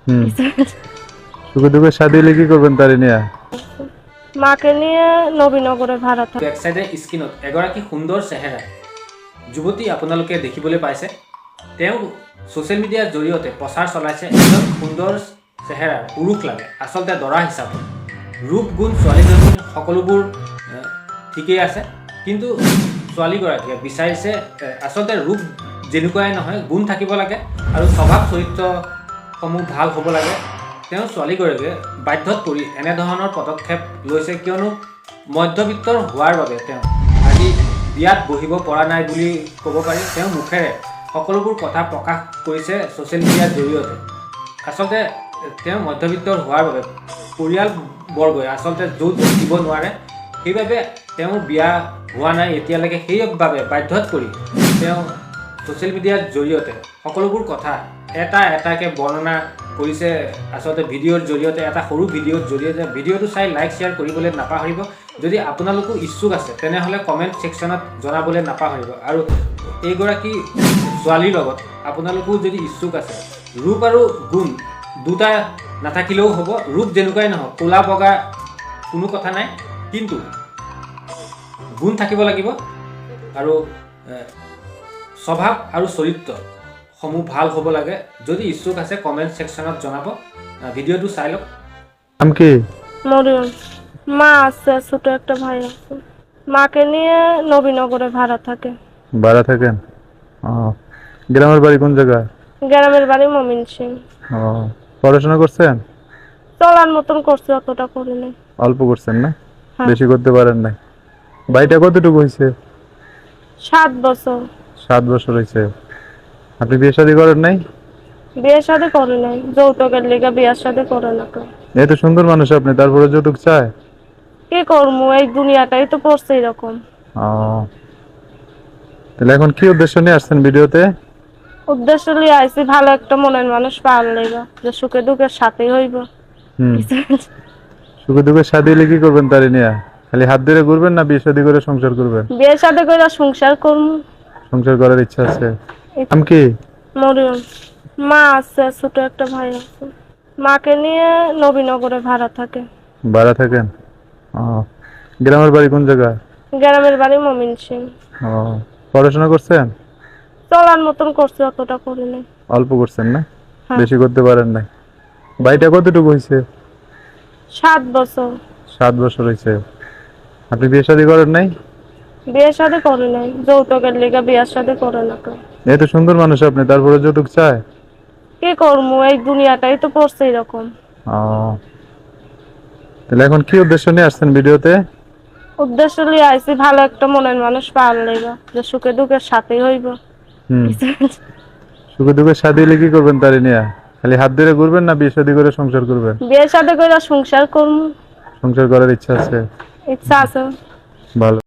হুম। সুখে দুঃখে শাদি হলে কি করবেন তারে নিয়ে? মাকে নিয়ে নবীনগরে ভাড়া থাকে। বেক সাইডে স্ক্ৰীণত এগৰাকী সুন্দৰ চেহেৰা যুৱতী আপোনালোকে দেখিবলৈ পাইছে। তেওঁ ছ'চিয়েল মিডিয়াৰ জৰিয়তে প্ৰচাৰ চলাইছে এজন সুন্দৰ চেহেৰা পুৰুষ লাগে, আচলতে দৰা হিচাপে। ৰূপ গুণ ছোৱালীজনীৰ সকলোবোৰ ঠিকেই আছে, কিন্তু ছোৱালীগৰাকীয়ে বিচাৰিছে আচলতে ৰূপ যেনেকুৱাই নহয়, গুণ থাকিব লাগে আৰু স্বভাৱ চৰিত্ৰসমূহ ভাল হ'ব লাগে। তেওঁ ছোৱালীগৰাকীয়ে বাধ্যত পৰি এনেধৰণৰ পদক্ষেপ লৈছে, কিয়নো মধ্যবিত্তৰ হোৱাৰ বাবে তেওঁ আজি বিয়াত বহিব পৰা নাই বুলি ক'ব পাৰি। তেওঁ মুখেৰে সকলোবোৰ কথা প্ৰকাশ কৰিছে ছ'চিয়েল মিডিয়াৰ জৰিয়তে। আচলতে তেওঁ মধ্যবিত্তৰ হোৱাৰ বাবে পৰিয়ালবৰ্গই আচলতে যৌতুক দিব নোৱাৰে, সেইবাবে তেওঁৰ বিয়া হোৱা নাই এতিয়ালৈকে। সেইবাবে বাধ্যত পৰি তেওঁ ছ'চিয়েল মিডিয়াৰ জৰিয়তে সকলোবোৰ কথা এটা এটাকৈ বৰ্ণনা কৰিছে। আচলতে ভিডিঅ'ৰ জৰিয়তে, এটা সৰু ভিডিঅ'ৰ জৰিয়তে। ভিডিঅ'টো চাই লাইক শ্বেয়াৰ কৰিবলৈ নাপাহৰিব। যদি আপোনালোকো ইচ্ছুক আছে তেনেহ'লে কমেণ্ট ছেকশ্যনত জনাবলৈ নাপাহৰিব। আৰু এইগৰাকী ছোৱালীৰ লগত আপোনালোকো যদি ইচ্ছুক আছে, ৰূপ আৰু গুণ দুটা নাথাকিলেও হ'ব। ৰূপ যেনেকুৱাই নহওক, ক'লা বগা কোনো কথা নাই, কিন্তু গুণ থাকিব লাগিব আৰু স্বভাৱ আৰু চৰিত্ৰসমূহ ভাল হ'ব লাগে। যদি ইচ্ছুক আছে কমেণ্ট ছেকশ্যনত জনাব। ভিডিঅ'টো চাই লওক। নাম কি? মরিয়ম। মা আছে, ছোট একটা ভাই আছে। মাকে নিয়ে নবীনগরে ভাড়া থাকে। ভাড়া থাকেন? ও, গ্রামের বাড়ি কোন জায়গায়? গ্রামের বাড়ি মমিনসিং। ও, পড়াশোনা করছেন? চলার মতন করছে, অতটা করি নাই। অল্প করছেন না? হ্যাঁ। বেশি করতে পারেন নাই। বাড়িটা কতটুকু হয়েছে? 7 বছর। 7 বছর হয়েছে। আপনি বিয়ে শাদী করেন নাই? বিয়ের সাথে করে নাই, যৌতুকের লিগে বিয়ের সাথে করে না কেউ। এত সুন্দর মানুষ আপনি, তারপরে যৌতুক চায়? কি করবো, এই দুনিয়াটাই তো পড়ছে এরকম। ও, তাহলে এখন কি উদ্দেশ্য নিয়ে আসছেন ভিডিওতে? উদ্দেশ্য লিয়ে আইছি ভালো একটা মনের মানুষ পাওয়ার লেগা, যে সুখে দুঃখের সাথেই হইব। হুম। সুখে দুঃখে শাদী হলে কি করবেন তারে নিয়ে? খালি হাত ধরে ঘুরবেন না বিয়ে শাদী করে সংসার করবেন? বিয়ের সাথে করে সংসার করবো। সংসার করার ইচ্ছা আছে। নাম কি? মরিয়ম। মা আছে, ছোট একটা ভাই আছে। মাকে নিয়ে নবীনগরে ভাড়া থাকে। ভাড়া থাকেন? ও, গ্রামের বাড়ি কোন জায়গায়? গ্রামের বাড়ি মমিনসিং। ও, পড়াশোনা করছেন? চলার মতন করছে, অতটা করি নাই। অল্প করছেন না? হ্যাঁ। বেশি করতে পারেন নাই। বাড়িটা কতটুকু হয়েছে? 7 বছর। 7 বছর হয়েছে। আপনি বিয়ে শাদী করেন নাই? বিয়ের সাথে করে নাই, যৌতুকের লিগে বিয়ের সাথে করে না কেউ। এত সুন্দর মানুষ আপনি, তারপরে যৌতুক চায়? কি করবো, এই দুনিয়াটাই তো পড়ছে এরকম। ও, তাহলে এখন কি উদ্দেশ্য নিয়ে আসছেন ভিডিওতে? উদ্দেশ্য লিয়ে আইছি ভালো একটা মনের মানুষ পাওয়ার লেগা, যে সুখে দুঃখের সাথেই হইব। হুম। সুখে দুঃখে শাদী হলে কি করবেন তারে নিয়ে? খালি হাত ধরে ঘুরবেন না বিয়ে শাদী করে সংসার করবেন? বিয়ের সাথে করে সংসার করবো। সংসার করার ইচ্ছা আছে? ইচ্ছা আছে। ভালো।